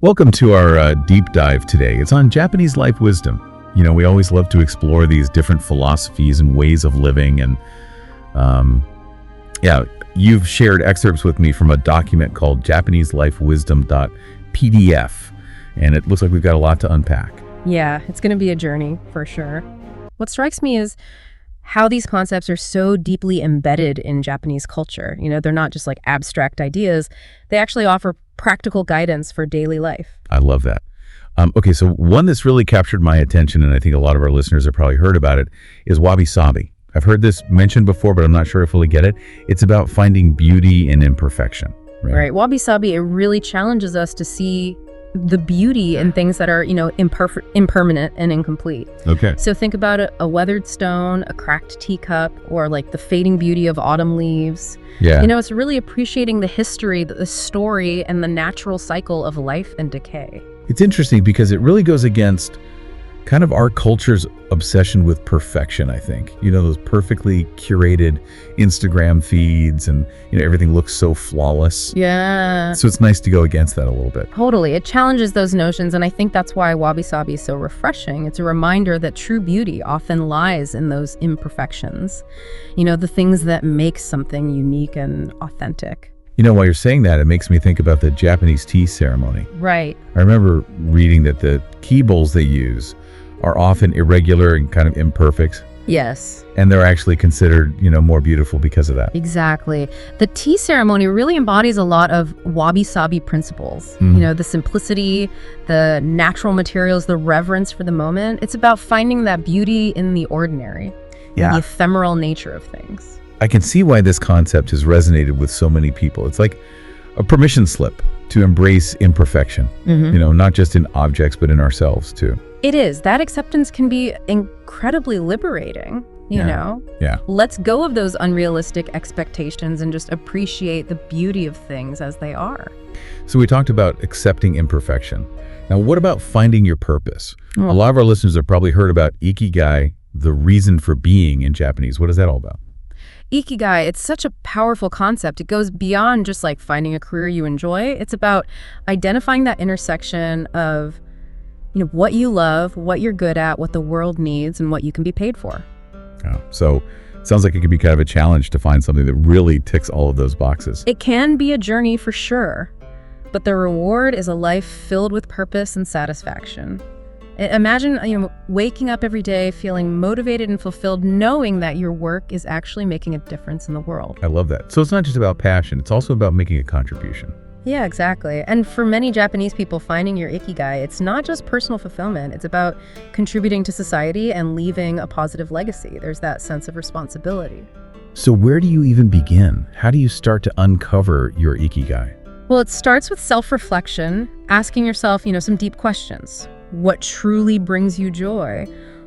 Welcome to our deep dive today. It's on Japanese life wisdom. We always love to explore these different philosophies and ways of living. And you've shared excerpts with me from a document called JapaneseLifeWisdom.pdf. And it looks like we've got a lot to unpack. Yeah, it's going to be a journey for sure. What strikes me is how these concepts are so deeply embedded in Japanese culture. They're not just like abstract ideas. They actually offer practical guidance for daily life. I love that. Okay, so one that's really captured my attention, and I think a lot of our listeners have probably heard about it, is Wabi-Sabi. I've heard this mentioned before, but I'm not sure I fully get it. It's about finding beauty in imperfection. Right. Wabi-Sabi, it really challenges us to see the beauty in things that are, impermanent and incomplete. Okay. So think about a weathered stone, a cracked teacup, or like the fading beauty of autumn leaves. Yeah. It's really appreciating the history, the story, and the natural cycle of life and decay. It's interesting because it really goes against kind of our culture's obsession with perfection, I think. Those perfectly curated Instagram feeds and, everything looks so flawless. Yeah. So it's nice to go against that a little bit. Totally. It challenges those notions, and I think that's why Wabi-Sabi is so refreshing. It's a reminder that true beauty often lies in those imperfections, the things that make something unique and authentic. While you're saying that, it makes me think about the Japanese tea ceremony. Right. I remember reading that the tea bowls they use are often irregular and kind of imperfect. Yes. And they're actually considered, more beautiful because of that. Exactly. The tea ceremony really embodies a lot of wabi-sabi principles. The simplicity, the natural materials, the reverence for the moment. It's about finding that beauty in the ordinary, the ephemeral nature of things. I can see why this concept has resonated with so many people. It's like a permission slip to embrace imperfection, not just in objects, but in ourselves too. It is. That acceptance can be incredibly liberating, know? Yeah. Let's go of those unrealistic expectations and just appreciate the beauty of things as they are. So we talked about accepting imperfection. Now, what about finding your purpose? A lot of our listeners have probably heard about Ikigai, the reason for being in Japanese. What is that all about? Ikigai, it's such a powerful concept. It goes beyond just like finding a career you enjoy. It's about identifying that intersection of what you love, what you're good at, what the world needs, and what you can be paid for. Oh, so it sounds like it could be kind of a challenge to find something that really ticks all of those boxes. It can be a journey for sure, but the reward is a life filled with purpose and satisfaction. Imagine, waking up every day feeling motivated and fulfilled, knowing that your work is actually making a difference in the world. I love that. So it's not just about passion, it's also about making a contribution. Yeah, exactly. And for many Japanese people, finding your Ikigai, it's not just personal fulfillment. It's about contributing to society and leaving a positive legacy. There's that sense of responsibility. So where do you even begin? How do you start to uncover your Ikigai? Well, it starts with self-reflection, asking yourself, some deep questions. What truly brings you joy?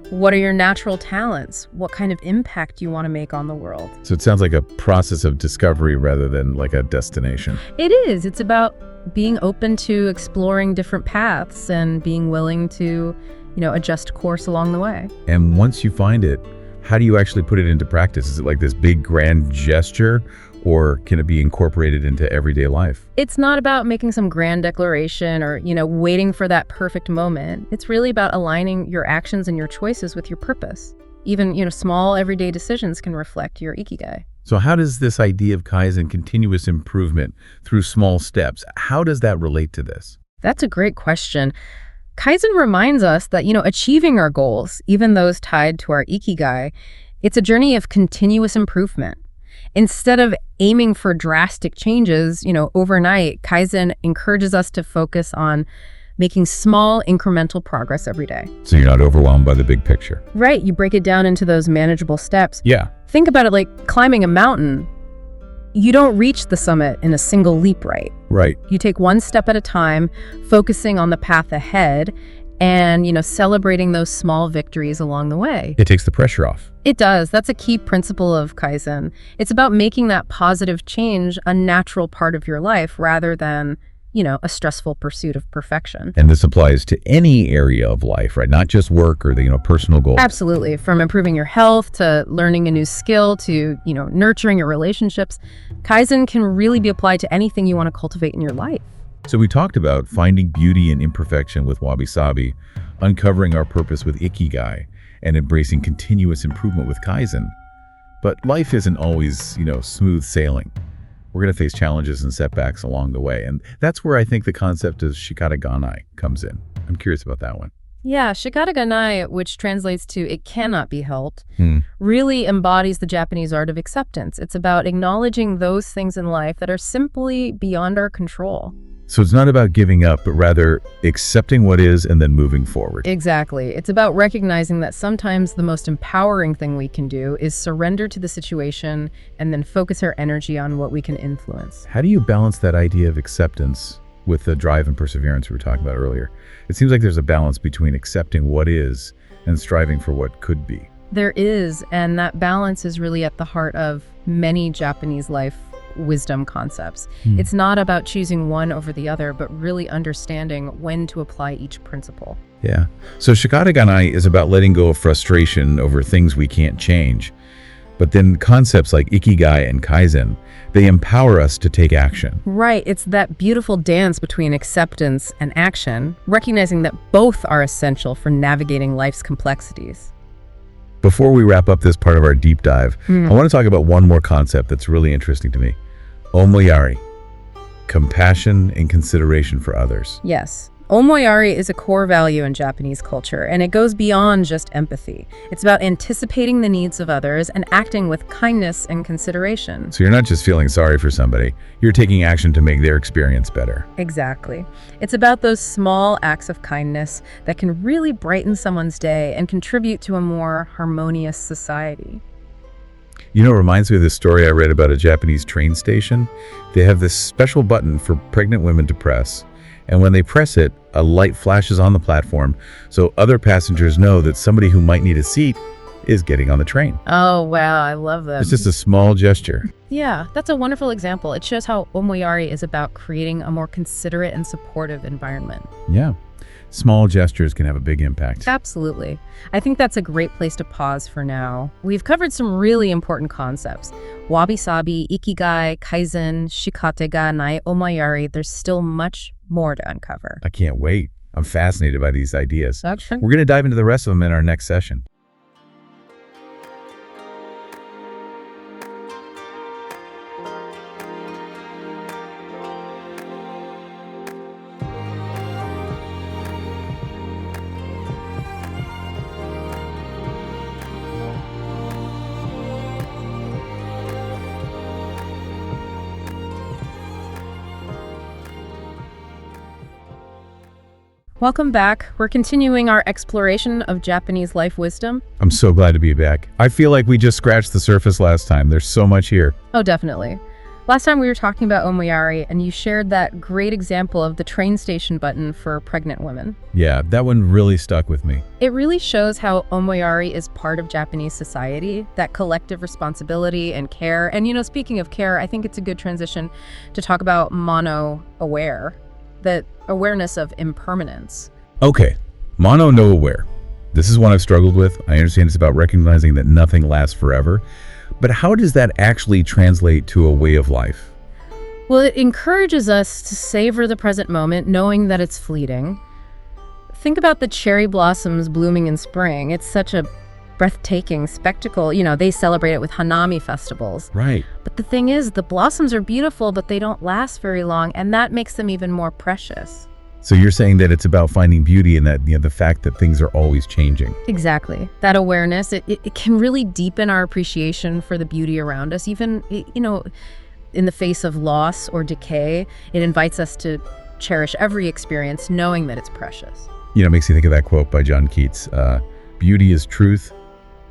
What are your natural talents? What kind of impact you want to make on the world? So it sounds like a process of discovery rather than like a destination. It is. It's about being open to exploring different paths and being willing to, adjust course along the way. And once you find it, how do you actually put it into practice? Is it like this big grand gesture, or can it be incorporated into everyday life? It's not about making some grand declaration or, waiting for that perfect moment. It's really about aligning your actions and your choices with your purpose. Even, small everyday decisions can reflect your Ikigai. So how does this idea of Kaizen, continuous improvement through small steps, how does that relate to this? That's a great question. Kaizen reminds us that, achieving our goals, even those tied to our Ikigai, it's a journey of continuous improvement. Instead of aiming for drastic changes, overnight, Kaizen encourages us to focus on making small incremental progress every day. So you're not overwhelmed by the big picture. Right. You break it down into those manageable steps. Yeah. Think about it like climbing a mountain. You don't reach the summit in a single leap, right? Right. You take one step at a time, focusing on the path ahead and, celebrating those small victories along the way. It takes the pressure off. It does. That's a key principle of Kaizen. It's about making that positive change a natural part of your life rather than, a stressful pursuit of perfection. And this applies to any area of life, right? Not just work or the, personal goals. Absolutely. From improving your health to learning a new skill to, nurturing your relationships, Kaizen can really be applied to anything you want to cultivate in your life. So we talked about finding beauty in imperfection with Wabi-Sabi, uncovering our purpose with Ikigai, and embracing continuous improvement with Kaizen. But life isn't always, smooth sailing. We're going to face challenges and setbacks along the way. And that's where I think the concept of Shikata Ganai comes in. I'm curious about that one. Yeah, Shikata Ganai, which translates to "it cannot be helped," really embodies the Japanese art of acceptance. It's about acknowledging those things in life that are simply beyond our control. So it's not about giving up, but rather accepting what is and then moving forward. Exactly. It's about recognizing that sometimes the most empowering thing we can do is surrender to the situation and then focus our energy on what we can influence. How do you balance that idea of acceptance with the drive and perseverance we were talking about earlier? It seems like there's a balance between accepting what is and striving for what could be. There is, and that balance is really at the heart of many Japanese life wisdom concepts. It's not about choosing one over the other, but really understanding when to apply each principle. Yeah. So Shikata Ganai is about letting go of frustration over things we can't change. But then concepts like Ikigai and Kaizen, they empower us to take action. Right. It's that beautiful dance between acceptance and action, recognizing that both are essential for navigating life's complexities. Before we wrap up this part of our deep dive, I want to talk about one more concept that's really interesting to me. Omoiyari, compassion and consideration for others. Yes. Omoiyari is a core value in Japanese culture, and it goes beyond just empathy. It's about anticipating the needs of others and acting with kindness and consideration. So you're not just feeling sorry for somebody, you're taking action to make their experience better. Exactly. It's about those small acts of kindness that can really brighten someone's day and contribute to a more harmonious society. It reminds me of this story I read about a Japanese train station. They have this special button for pregnant women to press. And when they press it, a light flashes on the platform so other passengers know that somebody who might need a seat is getting on the train. Oh, wow. I love that. It's just a small gesture. Yeah, that's a wonderful example. It shows how Omoiyari is about creating a more considerate and supportive environment. Yeah. Small gestures can have a big impact. Absolutely. I think that's a great place to pause for now. We've covered some really important concepts. Wabi-Sabi, Ikigai, Kaizen, Shikata Ganai, Omoiyari. There's still much more to uncover. I can't wait. I'm fascinated by these ideas. Okay. We're going to dive into the rest of them in our next session. Welcome back. We're continuing our exploration of Japanese life wisdom. I'm so glad to be back. I feel like we just scratched the surface last time. There's so much here. Oh, definitely. Last time we were talking about Omoiyari, and you shared that great example of the train station button for pregnant women. Yeah, that one really stuck with me. It really shows how Omoiyari is part of Japanese society, that collective responsibility and care. And, speaking of care, I think it's a good transition to talk about mono-aware, the awareness of impermanence. Okay, mono no aware. This is one I've struggled with. I understand it's about recognizing that nothing lasts forever. But how does that actually translate to a way of life? Well, it encourages us to savor the present moment, knowing that it's fleeting. Think about the cherry blossoms blooming in spring. It's such a breathtaking spectacle. They celebrate it with Hanami festivals. Right. But the thing is, the blossoms are beautiful, but they don't last very long, and that makes them even more precious. So you're saying that it's about finding beauty in that, the fact that things are always changing. Exactly. That awareness, it can really deepen our appreciation for the beauty around us. Even, in the face of loss or decay, it invites us to cherish every experience, knowing that it's precious. It makes you think of that quote by John Keats. Beauty is truth.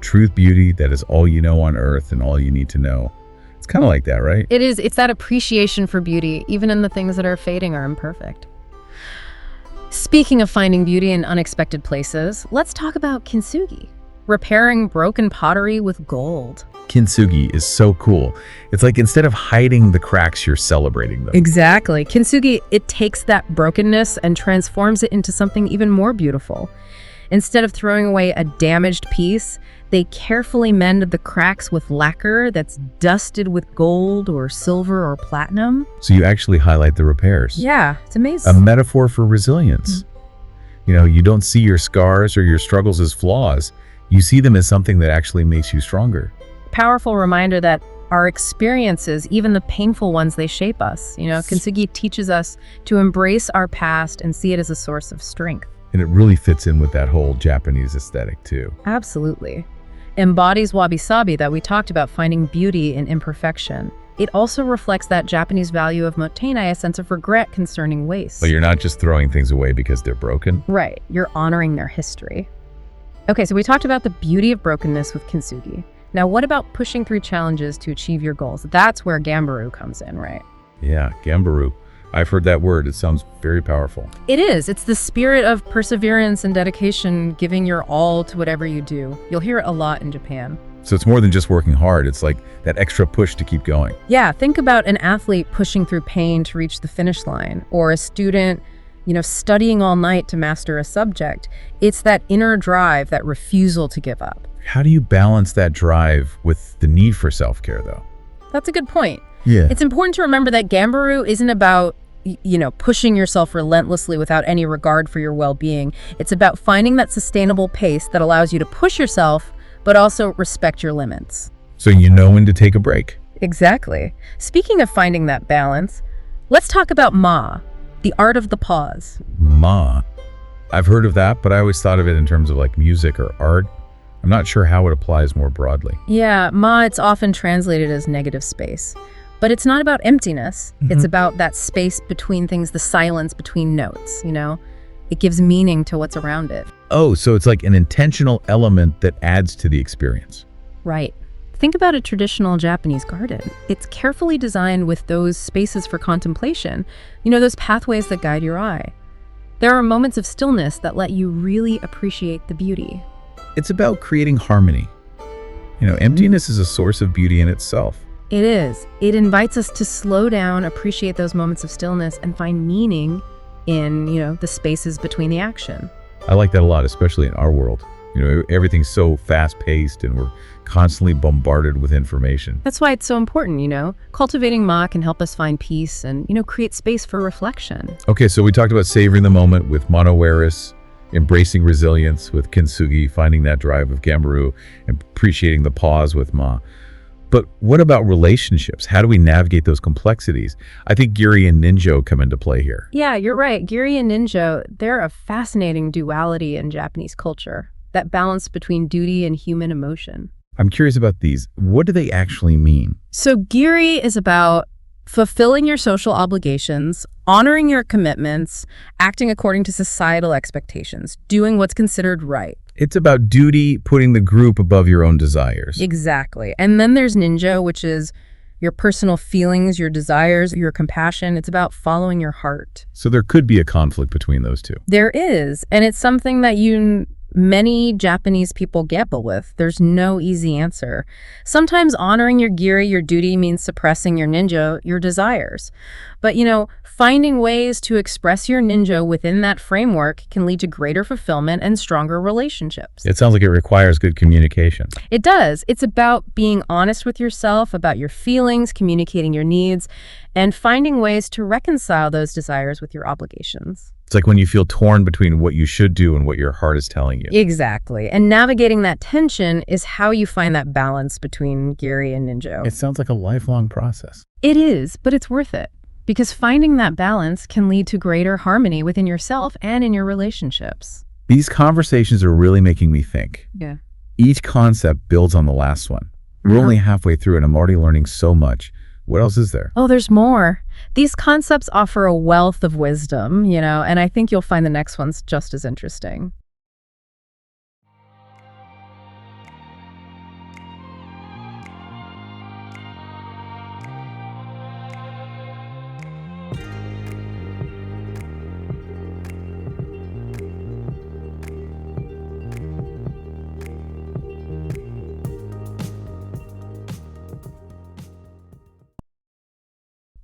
Truth, beauty, that is all you know on earth and all you need to know. It's kind of like that, right? It is. It's that appreciation for beauty, even in the things that are fading or imperfect. Speaking of finding beauty in unexpected places, let's talk about Kintsugi, repairing broken pottery with gold. Kintsugi is so cool. It's like instead of hiding the cracks, you're celebrating them. Exactly. Kintsugi, it takes that brokenness and transforms it into something even more beautiful. Instead of throwing away a damaged piece, they carefully mend the cracks with lacquer that's dusted with gold or silver or platinum. So you actually highlight the repairs. Yeah, it's A amazing. metaphor for resilience. You don't see your scars or your struggles as flaws. You see them as something that actually makes you stronger. Powerful reminder that our experiences, even the painful ones, they shape us. Kintsugi teaches us to embrace our past and see it as a source of strength. And it really fits in with that whole Japanese aesthetic too. Absolutely. Embodies Wabi-Sabi that we talked about, finding beauty in imperfection. It also reflects that Japanese value of motenai, a sense of regret concerning waste. But you're not just throwing things away because they're broken. Right, you're honoring their history. Okay, so we talked about the beauty of brokenness with Kintsugi. Now, what about pushing through challenges to achieve your goals? That's where Gambaru comes in, right? Yeah, Gambaru. I've heard that word. It sounds very powerful. It is. It's the spirit of perseverance and dedication, giving your all to whatever you do. You'll hear it a lot in Japan. So it's more than just working hard. It's like that extra push to keep going. Yeah, think about an athlete pushing through pain to reach the finish line, or a student, studying all night to master a subject. It's that inner drive, that refusal to give up. How do you balance that drive with the need for self-care, though? That's a good point. Yeah. It's important to remember that Gambaru isn't about pushing yourself relentlessly without any regard for your well-being. It's about finding that sustainable pace that allows you to push yourself, but also respect your limits. So you know when to take a break. Exactly. Speaking of finding that balance, let's talk about Ma, the art of the pause. Ma. I've heard of that, but I always thought of it in terms of like music or art. I'm not sure how it applies more broadly. Yeah, Ma, it's often translated as negative space. But it's not about emptiness. It's about that space between things, the silence between notes, It gives meaning to what's around it. Oh, so it's like an intentional element that adds to the experience. Right. Think about a traditional Japanese garden. It's carefully designed with those spaces for contemplation, those pathways that guide your eye. There are moments of stillness that let you really appreciate the beauty. It's about creating harmony. Emptiness is a source of beauty in itself. It is. It invites us to slow down, appreciate those moments of stillness, and find meaning in, the spaces between the action. I like that a lot, especially in our world. Everything's so fast-paced and we're constantly bombarded with information. That's why it's so important, Cultivating Ma can help us find peace and, create space for reflection. Okay, so we talked about savoring the moment with Monowaris, embracing resilience with Kintsugi, finding that drive of Gambaru, and appreciating the pause with Ma. But what about relationships? How do we navigate those complexities? I think Giri and Ninjo come into play here. Yeah, you're right. Giri and Ninjo, they're a fascinating duality in Japanese culture, that balance between duty and human emotion. I'm curious about these. What do they actually mean? So Giri is about fulfilling your social obligations, honoring your commitments, acting according to societal expectations, doing what's considered right. It's about duty, putting the group above your own desires. Exactly. And then there's Ninjo, which is your personal feelings, your desires, your compassion. It's about following your heart. So there could be a conflict between those two. There is, and it's something that many Japanese people grapple with. There's no easy answer. Sometimes honoring your Giri, your duty, means suppressing your Ninjo, your desires. But, finding ways to express your Ninjo within that framework can lead to greater fulfillment and stronger relationships. It sounds like it requires good communication. It does. It's about being honest with yourself, about your feelings, communicating your needs, and finding ways to reconcile those desires with your obligations. It's like when you feel torn between what you should do and what your heart is telling you. Exactly. And navigating that tension is how you find that balance between Giri and Ninjo. It sounds like a lifelong process. It is, but it's worth it. Because finding that balance can lead to greater harmony within yourself and in your relationships. These conversations are really making me think. Yeah. Each concept builds on the last one. We're only halfway through and I'm already learning so much. What else is there? Oh, there's more. These concepts offer a wealth of wisdom, and I think you'll find the next one's just as interesting.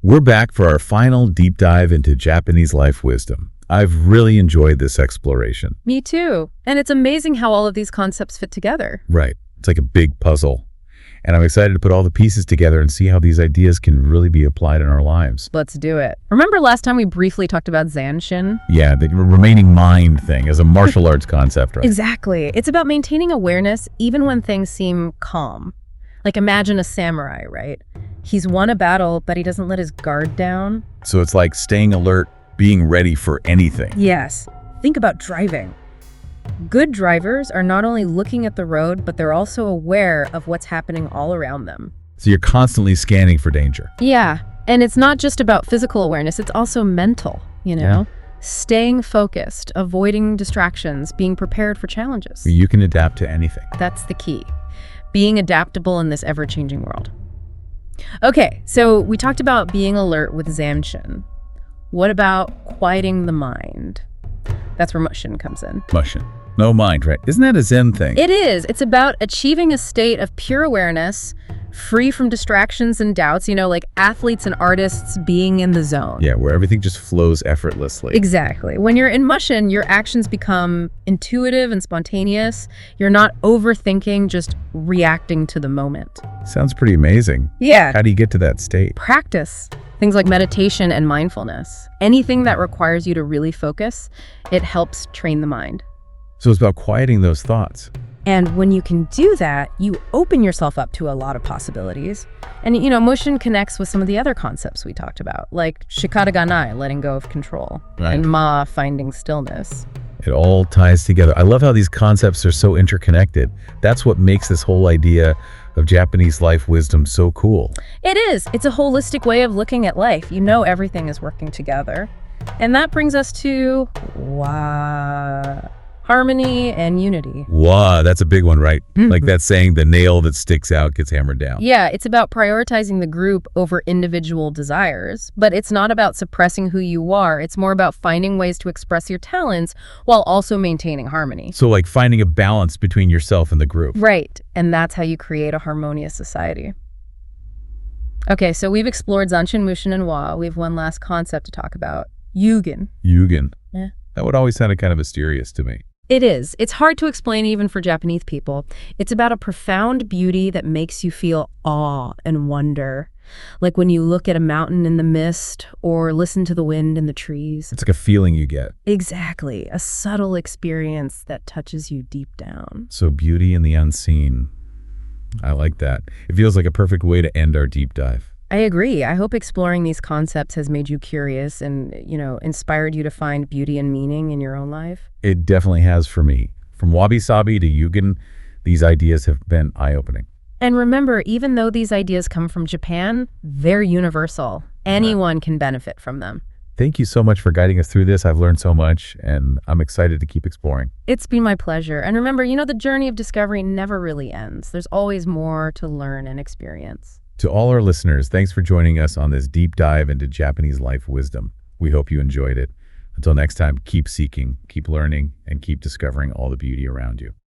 We're back for our final deep dive into Japanese life wisdom. I've really enjoyed this exploration. Me too. And it's amazing how all of these concepts fit together. Right. It's like a big puzzle. And I'm excited to put all the pieces together and see how these ideas can really be applied in our lives. Let's do it. Remember last time we briefly talked about Zanshin? Yeah, the remaining mind thing as a martial arts concept, right? Exactly. It's about maintaining awareness even when things seem calm. Like imagine a samurai, right? He's won a battle, but he doesn't let his guard down. So it's like staying alert, being ready for anything. Yes. Think about driving. Good drivers are not only looking at the road, but they're also aware of what's happening all around them. So you're constantly scanning for danger. Yeah, and it's not just about physical awareness, it's also mental, Yeah. Staying focused, avoiding distractions, being prepared for challenges. You can adapt to anything. That's the key. Being adaptable in this ever-changing world. Okay, so we talked about being alert with Zanshin. What about quieting the mind? That's where Mushin comes in. Mushin. No mind, right? Isn't that a Zen thing? It is. It's about achieving a state of pure awareness, free from distractions and doubts, like athletes and artists being in the zone. Yeah, where everything just flows effortlessly. Exactly. When you're in Mushin, your actions become intuitive and spontaneous. You're not overthinking, just reacting to the moment. Sounds pretty amazing. Yeah. How do you get to that state? Practice. Things like meditation and mindfulness. Anything that requires you to really focus, it helps train the mind. So it's about quieting those thoughts. And when you can do that, you open yourself up to a lot of possibilities. And, Mushin connects with some of the other concepts we talked about, like Shikata ganai, letting go of control, Right. and ma, finding stillness. It all ties together. I love how these concepts are so interconnected. That's what makes this whole idea of Japanese life wisdom so cool. It is. It's a holistic way of looking at life. Everything is working together. And that brings us to harmony and unity. Wow, that's a big one, right? Like that saying, the nail that sticks out gets hammered down. Yeah, it's about prioritizing the group over individual desires, but it's not about suppressing who you are. It's more about finding ways to express your talents while also maintaining harmony. So like finding a balance between yourself and the group. Right, and that's how you create a harmonious society. Okay, so we've explored Zanshin, Mushin, and Wa. We have one last concept to talk about. Yuugen. Yuugen. Yeah. That would always sound kind of mysterious to me. It is. It's hard to explain even for Japanese people. It's about a profound beauty that makes you feel awe and wonder. Like when you look at a mountain in the mist or listen to the wind in the trees. It's like a feeling you get. Exactly. A subtle experience that touches you deep down. So beauty in the unseen. I like that. It feels like a perfect way to end our deep dive. I agree. I hope exploring these concepts has made you curious and, inspired you to find beauty and meaning in your own life. It definitely has for me. From Wabi-Sabi to Yuugen, these ideas have been eye-opening. And remember, even though these ideas come from Japan, they're universal. Anyone can benefit from them. Thank you so much for guiding us through this. I've learned so much, and I'm excited to keep exploring. It's been my pleasure. And remember, the journey of discovery never really ends. There's always more to learn and experience. To all our listeners, thanks for joining us on this deep dive into Japanese life wisdom. We hope you enjoyed it. Until next time, keep seeking, keep learning, and keep discovering all the beauty around you.